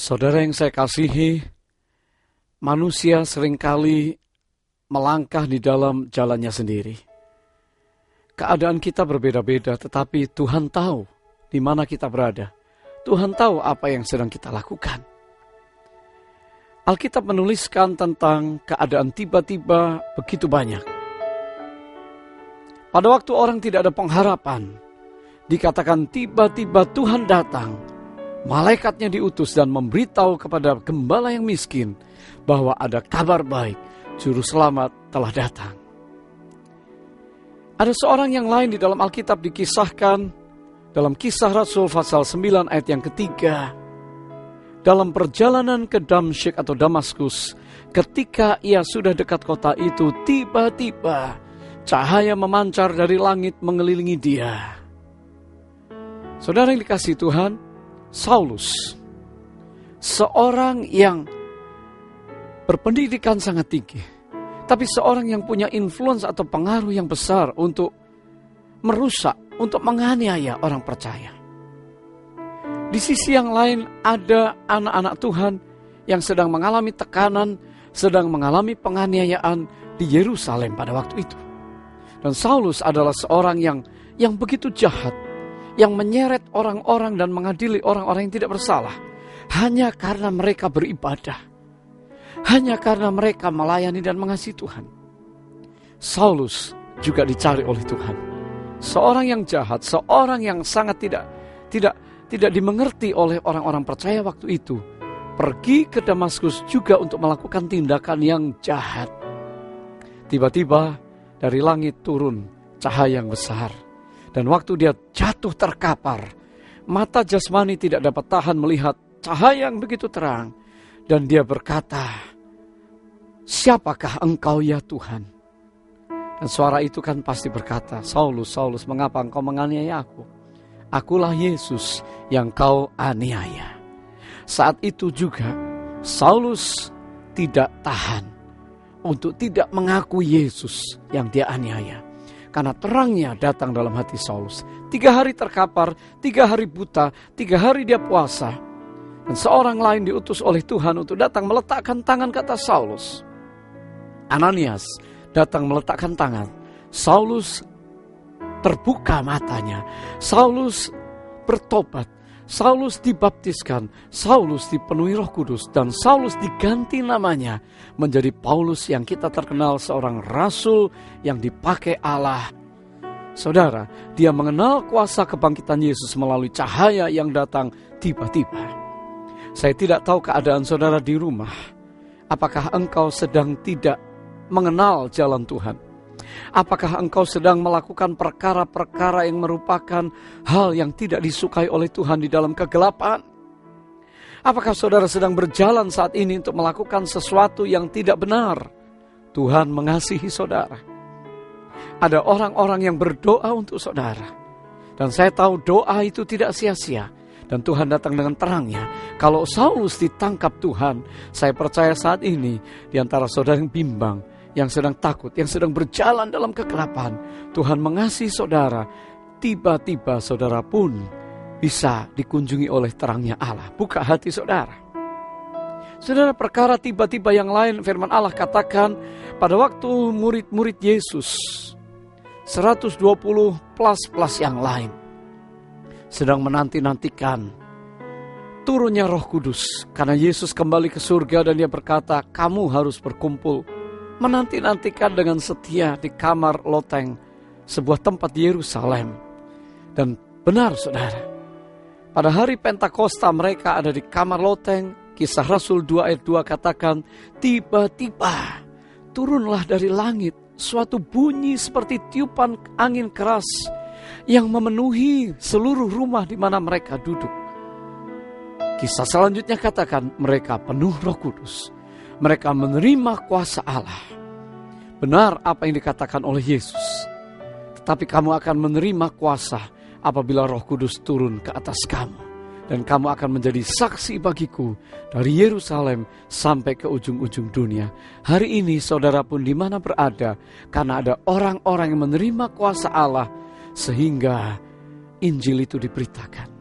Saudara yang saya kasihi, manusia seringkali melangkah di dalam jalannya sendiri. Keadaan kita berbeda-beda, tetapi Tuhan tahu di mana kita berada. Tuhan tahu apa yang sedang kita lakukan. Alkitab menuliskan tentang keadaan tiba-tiba begitu banyak. Pada waktu orang tidak ada pengharapan, dikatakan tiba-tiba Tuhan datang. Malaikatnya diutus dan memberitahu kepada gembala yang miskin bahwa ada kabar baik, juru selamat telah datang. Ada seorang yang lain di dalam Alkitab dikisahkan dalam Kisah Rasul pasal 9 ayat yang ketiga. Dalam perjalanan ke Damsyik atau Damaskus, ketika ia sudah dekat kota itu, tiba-tiba cahaya memancar dari langit mengelilingi dia. Saudara yang dikasihi Tuhan, Saulus, seorang yang berpendidikan sangat tinggi, tapi seorang yang punya influence atau pengaruh yang besar untuk merusak, untuk menganiaya orang percaya. Di sisi yang lain ada anak-anak Tuhan yang sedang mengalami tekanan, sedang mengalami penganiayaan di Yerusalem pada waktu itu. Dan Saulus adalah seorang yang begitu jahat, yang menyeret orang-orang dan mengadili orang-orang yang tidak bersalah, hanya karena mereka beribadah, hanya karena mereka melayani dan mengasihi Tuhan. Saulus juga dicari oleh Tuhan. Seorang yang jahat, seorang yang sangat tidak dimengerti oleh orang-orang percaya waktu itu, pergi ke Damaskus juga untuk melakukan tindakan yang jahat. Tiba-tiba dari langit turun cahaya yang besar. Dan waktu dia jatuh terkapar, mata jasmani tidak dapat tahan melihat cahaya yang begitu terang. Dan dia berkata, "Siapakah engkau ya Tuhan?" Dan suara itu kan pasti berkata, "Saulus, Saulus, mengapa engkau menganiaya aku? Akulah Yesus yang kau aniaya." Saat itu juga Saulus tidak tahan untuk tidak mengaku Yesus yang dia aniaya. Karena terangnya datang dalam hati Saulus. 3 hari terkapar, 3 hari buta, 3 hari dia puasa. Dan seorang lain diutus oleh Tuhan untuk datang meletakkan tangan ke atas Saulus. Ananias datang meletakkan tangan. Saulus terbuka matanya. Saulus bertobat. Saulus dibaptiskan. Saulus dipenuhi Roh Kudus. Dan Saulus diganti namanya menjadi Paulus, yang kita terkenal seorang rasul yang dipakai Allah. Saudara, dia mengenal kuasa kebangkitan Yesus melalui cahaya yang datang tiba-tiba. Saya tidak tahu keadaan saudara di rumah. Apakah engkau sedang tidak mengenal jalan Tuhan? Apakah engkau sedang melakukan perkara-perkara yang merupakan hal yang tidak disukai oleh Tuhan di dalam kegelapan? Apakah saudara sedang berjalan saat ini untuk melakukan sesuatu yang tidak benar? Tuhan mengasihi saudara. Ada orang-orang yang berdoa untuk saudara. Dan saya tahu doa itu tidak sia-sia. Dan Tuhan datang dengan terangnya. Kalau Saulus ditangkap Tuhan, saya percaya saat ini di antara saudara yang bimbang, yang sedang takut, yang sedang berjalan dalam kegelapan, Tuhan mengasihi saudara. Tiba-tiba saudara pun bisa dikunjungi oleh terangnya Allah. Buka hati saudara. Saudara, perkara tiba-tiba yang lain firman Allah katakan pada waktu murid-murid Yesus 120 plus yang lain sedang menanti-nantikan turunnya Roh Kudus. Karena Yesus kembali ke surga dan dia berkata, kamu harus berkumpul menanti-nantikan dengan setia di kamar loteng, sebuah tempat di Yerusalem. Dan benar saudara, pada hari Pentakosta mereka ada di kamar loteng. Kisah Rasul 2 ayat 2 katakan, tiba-tiba turunlah dari langit suatu bunyi seperti tiupan angin keras yang memenuhi seluruh rumah di mana mereka duduk. Kisah selanjutnya katakan mereka penuh Roh Kudus. Mereka menerima kuasa Allah. Benar apa yang dikatakan oleh Yesus. Tetapi kamu akan menerima kuasa apabila Roh Kudus turun ke atas kamu. Dan kamu akan menjadi saksi bagiku dari Yerusalem sampai ke ujung-ujung dunia. Hari ini saudara pun di mana berada, karena ada orang-orang yang menerima kuasa Allah sehingga Injil itu diberitakan.